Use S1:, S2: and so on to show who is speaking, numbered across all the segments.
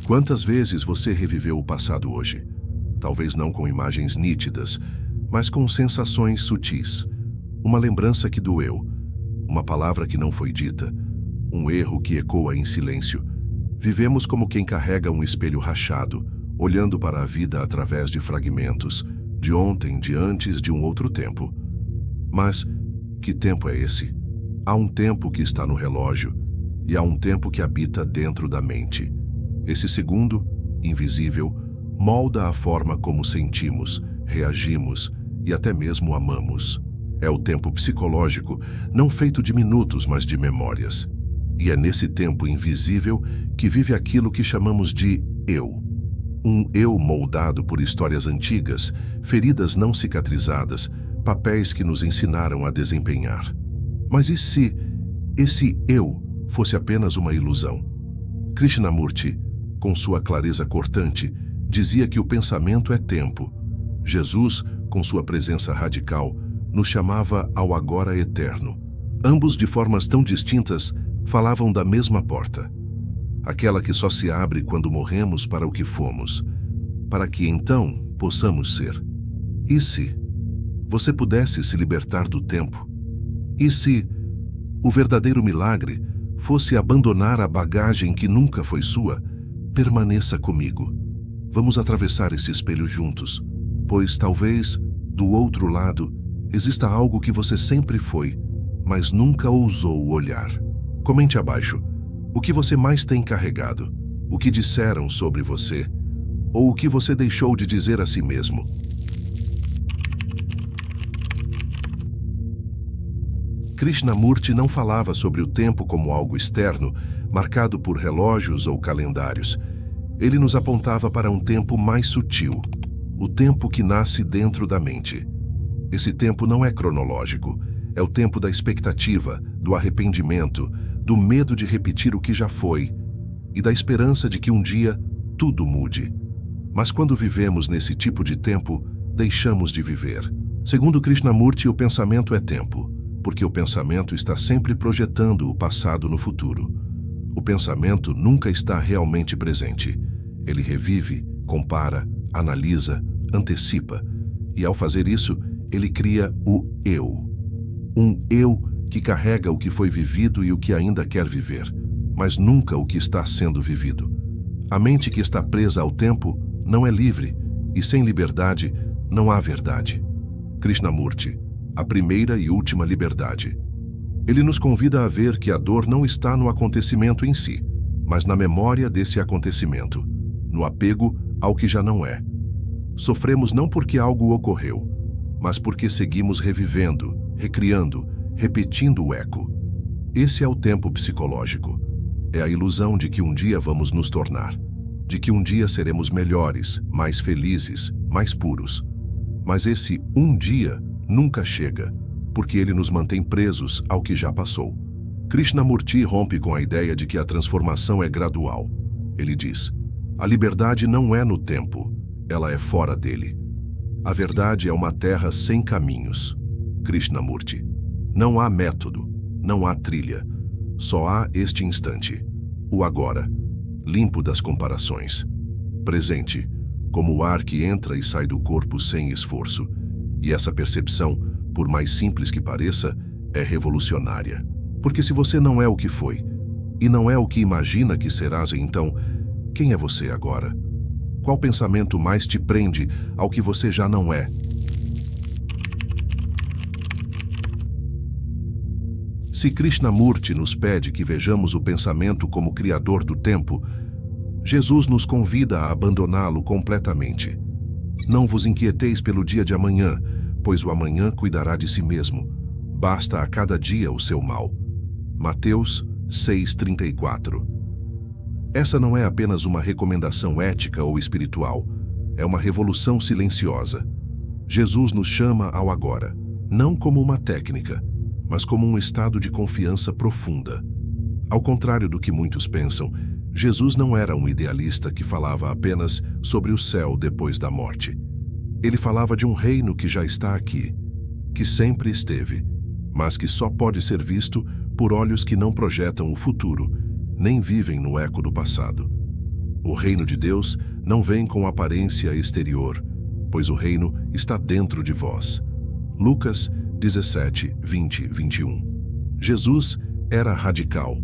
S1: Quantas vezes você reviveu o passado hoje? Talvez não com imagens nítidas, mas com sensações sutis. Uma lembrança que doeu, uma palavra que não foi dita, um erro que ecoa em silêncio. Vivemos como quem carrega um espelho rachado, olhando para a vida através de fragmentos, de ontem, de antes, de um outro tempo. Mas que tempo é esse? Há um tempo que está no relógio e há um tempo que habita dentro da mente. Esse segundo, invisível, molda a forma como sentimos, reagimos e até mesmo amamos. É o tempo psicológico, não feito de minutos, mas de memórias. E é nesse tempo invisível que vive aquilo que chamamos de eu. Um eu moldado por histórias antigas, feridas não cicatrizadas, papéis que nos ensinaram a desempenhar. Mas e se esse eu fosse apenas uma ilusão? Krishnamurti, com sua clareza cortante, dizia que o pensamento é tempo. Jesus, com sua presença radical, nos chamava ao agora eterno. Ambos, de formas tão distintas, falavam da mesma porta. Aquela que só se abre quando morremos para o que fomos, para que então possamos ser. E se você pudesse se libertar do tempo? E se o verdadeiro milagre fosse abandonar a bagagem que nunca foi sua? Permaneça comigo. Vamos atravessar esse espelho juntos, pois talvez, do outro lado, exista algo que você sempre foi, mas nunca ousou olhar. Comente abaixo o que você mais tem carregado, o que disseram sobre você, ou o que você deixou de dizer a si mesmo. Krishnamurti não falava sobre o tempo como algo externo, marcado por relógios ou calendários. Ele nos apontava para um tempo mais sutil, o tempo que nasce dentro da mente. Esse tempo não é cronológico, é o tempo da expectativa, do arrependimento, do medo de repetir o que já foi e da esperança de que um dia tudo mude. Mas quando vivemos nesse tipo de tempo, deixamos de viver. Segundo Krishnamurti, o pensamento é tempo, porque o pensamento está sempre projetando o passado no futuro. O pensamento nunca está realmente presente. Ele revive, compara, analisa, antecipa. E ao fazer isso, ele cria o eu. Um eu que carrega o que foi vivido e o que ainda quer viver, mas nunca o que está sendo vivido. A mente que está presa ao tempo não é livre, e sem liberdade não há verdade. Krishnamurti, a primeira e última liberdade. Ele nos convida a ver que a dor não está no acontecimento em si, mas na memória desse acontecimento, no apego ao que já não é. Sofremos não porque algo ocorreu, mas porque seguimos revivendo, recriando, repetindo o eco. Esse é o tempo psicológico. É a ilusão de que um dia vamos nos tornar, de que um dia seremos melhores, mais felizes, mais puros. Mas esse um dia nunca chega, porque ele nos mantém presos ao que já passou. Krishnamurti rompe com a ideia de que a transformação é gradual. Ele diz: a liberdade não é no tempo, ela é fora dele. A verdade é uma terra sem caminhos. Krishnamurti: não há método, não há trilha. Só há este instante, o agora, limpo das comparações. Presente, como o ar que entra e sai do corpo sem esforço. E essa percepção, por mais simples que pareça, é revolucionária. Porque se você não é o que foi, e não é o que imagina que serás, então, quem é você agora? Qual pensamento mais te prende ao que você já não é? Se Krishnamurti nos pede que vejamos o pensamento como criador do tempo, Jesus nos convida a abandoná-lo completamente. Não vos inquieteis pelo dia de amanhã, pois o amanhã cuidará de si mesmo. Basta a cada dia o seu mal. Mateus 6:34. Essa não é apenas uma recomendação ética ou espiritual, é uma revolução silenciosa. Jesus nos chama ao agora, não como uma técnica, mas como um estado de confiança profunda. Ao contrário do que muitos pensam, Jesus não era um idealista que falava apenas sobre o céu depois da morte. Ele falava de um reino que já está aqui, que sempre esteve, mas que só pode ser visto por olhos que não projetam o futuro, nem vivem no eco do passado. O reino de Deus não vem com aparência exterior, pois o reino está dentro de vós. Lucas 17, 20, 21. Jesus era radical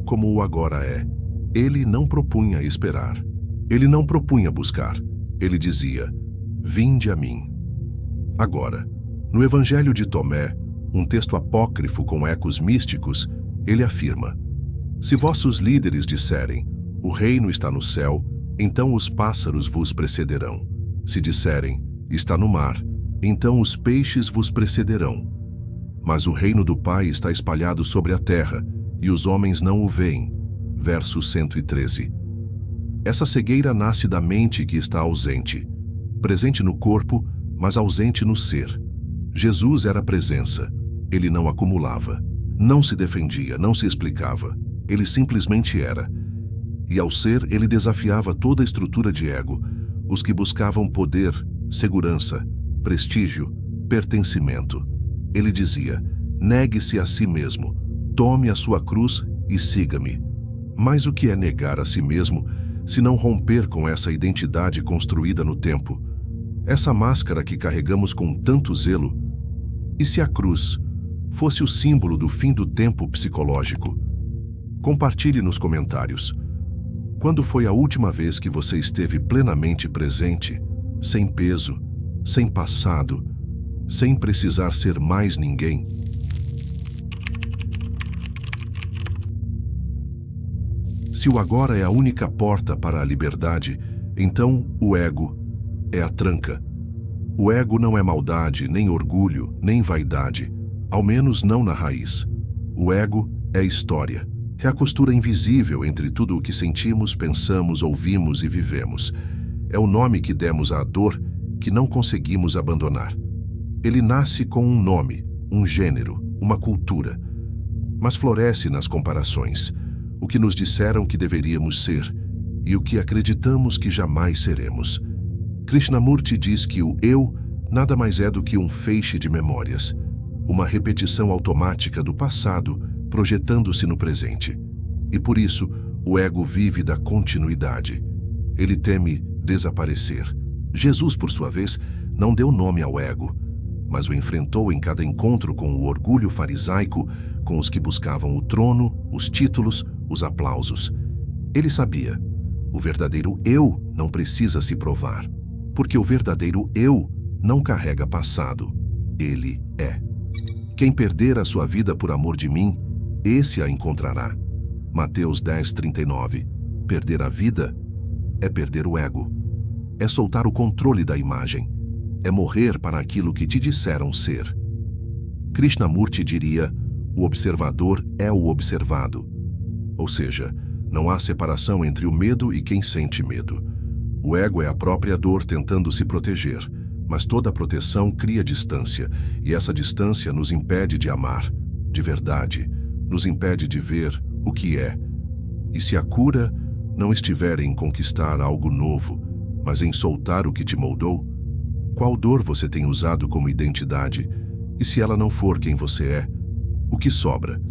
S1: como o agora é. Ele não propunha esperar. Ele não propunha buscar. Ele dizia: vinde a mim. Agora, no Evangelho de Tomé, um texto apócrifo com ecos místicos, ele afirma: se vossos líderes disserem, o reino está no céu, então os pássaros vos precederão. Se disserem, está no mar, então os peixes vos precederão. Mas o reino do Pai está espalhado sobre a terra, e os homens não o veem. Verso 113. Essa cegueira nasce da mente que está ausente. Presente no corpo, mas ausente no ser. Jesus era presença. Ele não acumulava. Não se defendia, não se explicava. Ele simplesmente era. E ao ser, ele desafiava toda a estrutura de ego, os que buscavam poder, segurança, prestígio, pertencimento. Ele dizia: negue-se a si mesmo, tome a sua cruz e siga-me. Mas o que é negar a si mesmo, se não romper com essa identidade construída no tempo? Essa máscara que carregamos com tanto zelo? E se a cruz fosse o símbolo do fim do tempo psicológico? Compartilhe nos comentários. Quando foi a última vez que você esteve plenamente presente, sem peso, sem passado, sem precisar ser mais ninguém? Se o agora é a única porta para a liberdade, então o ego é a tranca. O ego não é maldade, nem orgulho, nem vaidade, ao menos não na raiz. O ego é história. É a costura invisível entre tudo o que sentimos, pensamos, ouvimos e vivemos. É o nome que demos à dor que não conseguimos abandonar. Ele nasce com um nome, um gênero, uma cultura, mas floresce nas comparações, o que nos disseram que deveríamos ser e o que acreditamos que jamais seremos. Krishnamurti diz que o eu nada mais é do que um feixe de memórias, uma repetição automática do passado projetando-se no presente. E por isso, o ego vive da continuidade. Ele teme desaparecer. Jesus, por sua vez, não deu nome ao ego, mas o enfrentou em cada encontro com o orgulho farisaico, com os que buscavam o trono, os títulos, os aplausos. Ele sabia: o verdadeiro eu não precisa se provar, porque o verdadeiro eu não carrega passado. Ele é. Quem perder a sua vida por amor de mim, esse a encontrará. Mateus 10:39. Perder a vida é perder o ego. É soltar o controle da imagem. É morrer para aquilo que te disseram ser. Krishnamurti diria: o observador é o observado. Ou seja, não há separação entre o medo e quem sente medo. O ego é a própria dor tentando se proteger, mas toda proteção cria distância, e essa distância nos impede de amar, de verdade, nos impede de ver o que é. E se a cura não estiver em conquistar algo novo, mas em soltar o que te moldou, qual dor você tem usado como identidade? E se ela não for quem você é, o que sobra?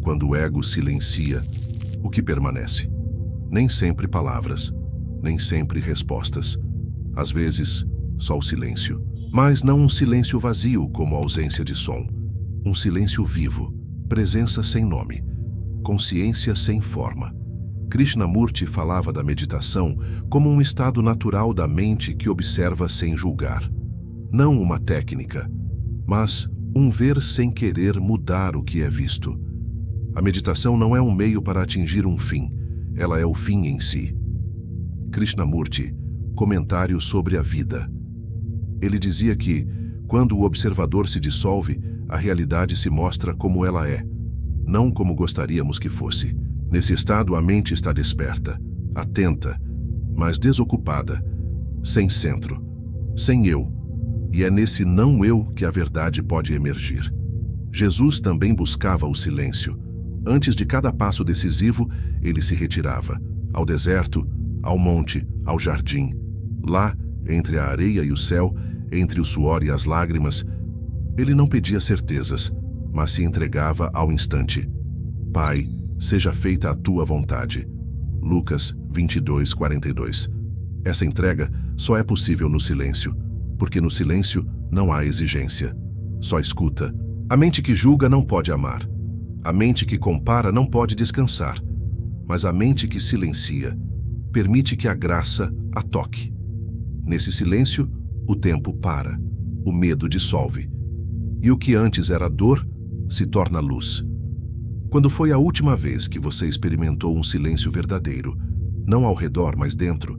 S1: Quando o ego silencia, o que permanece? Nem sempre palavras, nem sempre respostas. Às vezes, só o silêncio. Mas não um silêncio vazio como a ausência de som. Um silêncio vivo, presença sem nome, consciência sem forma. Krishnamurti falava da meditação como um estado natural da mente que observa sem julgar. Não uma técnica, mas um ver sem querer mudar o que é visto. A meditação não é um meio para atingir um fim, ela é o fim em si. Krishnamurti, comentário sobre a vida. Ele dizia que, quando o observador se dissolve, a realidade se mostra como ela é, não como gostaríamos que fosse. Nesse estado, a mente está desperta, atenta, mas desocupada, sem centro, sem eu. E é nesse não eu que a verdade pode emergir. Jesus também buscava o silêncio. Antes de cada passo decisivo, ele se retirava, ao deserto, ao monte, ao jardim. Lá, entre a areia e o céu, entre o suor e as lágrimas, ele não pedia certezas, mas se entregava ao instante. Pai, seja feita a tua vontade. Lucas 22:42. Essa entrega só é possível no silêncio, porque no silêncio não há exigência, só escuta. A mente que julga não pode amar. A mente que compara não pode descansar. Mas a mente que silencia permite que a graça a toque. Nesse silêncio, o tempo para, o medo dissolve. E o que antes era dor, se torna luz. Quando foi a última vez que você experimentou um silêncio verdadeiro, não ao redor, mas dentro?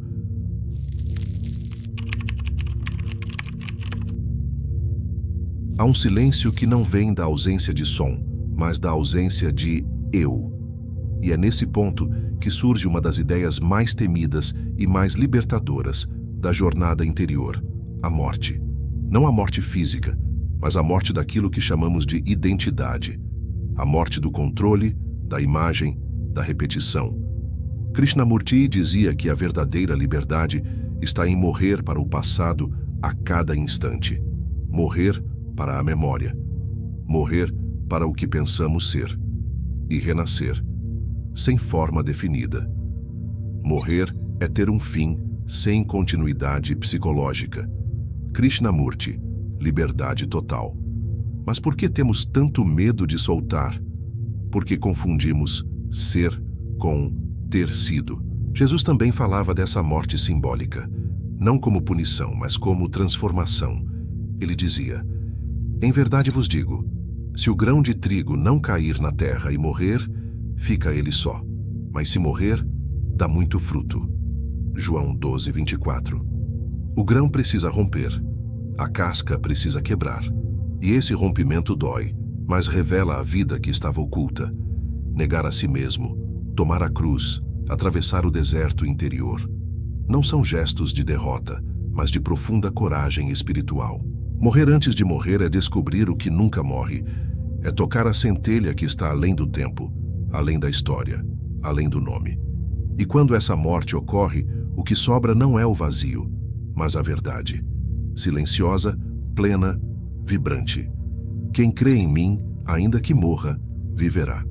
S1: Há um silêncio que não vem da ausência de som, mas da ausência de eu. E é nesse ponto que surge uma das ideias mais temidas e mais libertadoras da jornada interior, a morte. Não a morte física, mas a morte daquilo que chamamos de identidade. A morte do controle, da imagem, da repetição. Krishnamurti dizia que a verdadeira liberdade está em morrer para o passado a cada instante. Morrer para a memória. Morrer para o que pensamos ser. E renascer, sem forma definida. Morrer é ter um fim sem continuidade psicológica. Krishnamurti, liberdade total. Mas por que temos tanto medo de soltar? Porque confundimos ser com ter sido. Jesus também falava dessa morte simbólica, não como punição, mas como transformação. Ele dizia: em verdade vos digo, se o grão de trigo não cair na terra e morrer, fica ele só. Mas se morrer, dá muito fruto. João 12:24. O grão precisa romper. A casca precisa quebrar. E esse rompimento dói, mas revela a vida que estava oculta. Negar a si mesmo, tomar a cruz, atravessar o deserto interior. Não são gestos de derrota, mas de profunda coragem espiritual. Morrer antes de morrer é descobrir o que nunca morre. É tocar a centelha que está além do tempo, além da história, além do nome. E quando essa morte ocorre, o que sobra não é o vazio, mas a verdade. Silenciosa, plena, vibrante. Quem crê em mim, ainda que morra, viverá.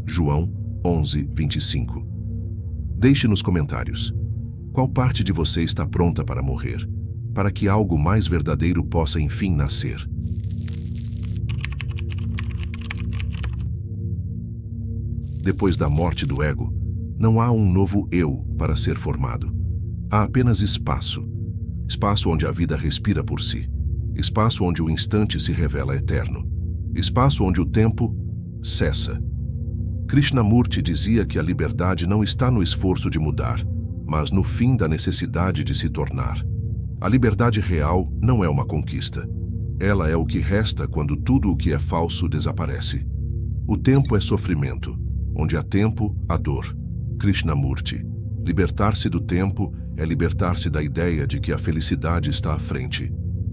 S1: João 11:25. Deixe nos comentários. Qual parte de você está pronta para morrer, para que algo mais verdadeiro possa enfim nascer? Depois da morte do ego, não há um novo eu para ser formado. Há apenas espaço. Espaço onde a vida respira por si. Espaço onde o instante se revela eterno. Espaço onde o tempo cessa. Krishnamurti dizia que a liberdade não está no esforço de mudar, mas no fim da necessidade de se tornar. A liberdade real não é uma conquista. Ela é o que resta quando tudo o que é falso desaparece. O tempo é sofrimento. Onde há tempo, há dor. Krishnamurti. Libertar-se do tempo é libertar-se da ideia de que a felicidade está à frente.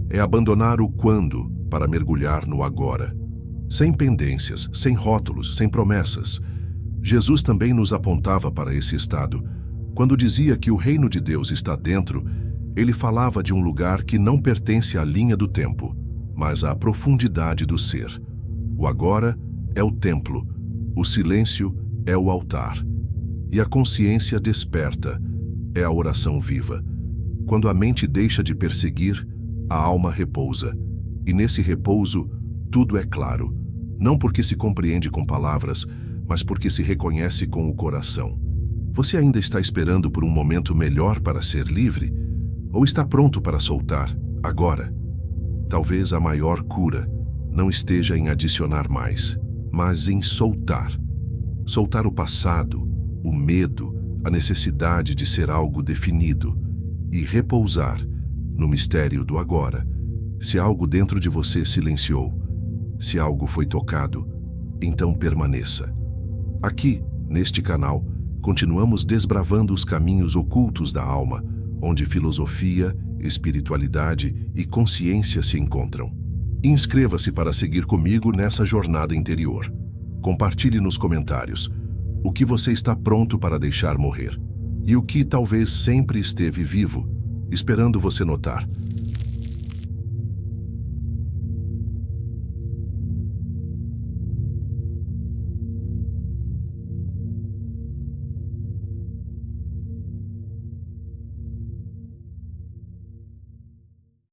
S1: É abandonar o quando para mergulhar no agora. Sem pendências, sem rótulos, sem promessas. Jesus também nos apontava para esse estado. Quando dizia que o reino de Deus está dentro, ele falava de um lugar que não pertence à linha do tempo, mas à profundidade do ser. O agora é o templo, o silêncio é o altar. E a consciência desperta, é a oração viva. Quando a mente deixa de perseguir, a alma repousa. E nesse repouso, tudo é claro. Não porque se compreende com palavras, mas porque se reconhece com o coração. Você ainda está esperando por um momento melhor para ser livre? Ou está pronto para soltar, agora? Talvez a maior cura não esteja em adicionar mais, mas em soltar. Soltar o passado, o medo, a necessidade de ser algo definido e repousar no mistério do agora. Se algo dentro de você silenciou, se algo foi tocado, então permaneça. Aqui, neste canal, continuamos desbravando os caminhos ocultos da alma, onde filosofia, espiritualidade e consciência se encontram. Inscreva-se para seguir comigo nessa jornada interior. Compartilhe nos comentários o que você está pronto para deixar morrer e o que talvez sempre esteve vivo, esperando você notar.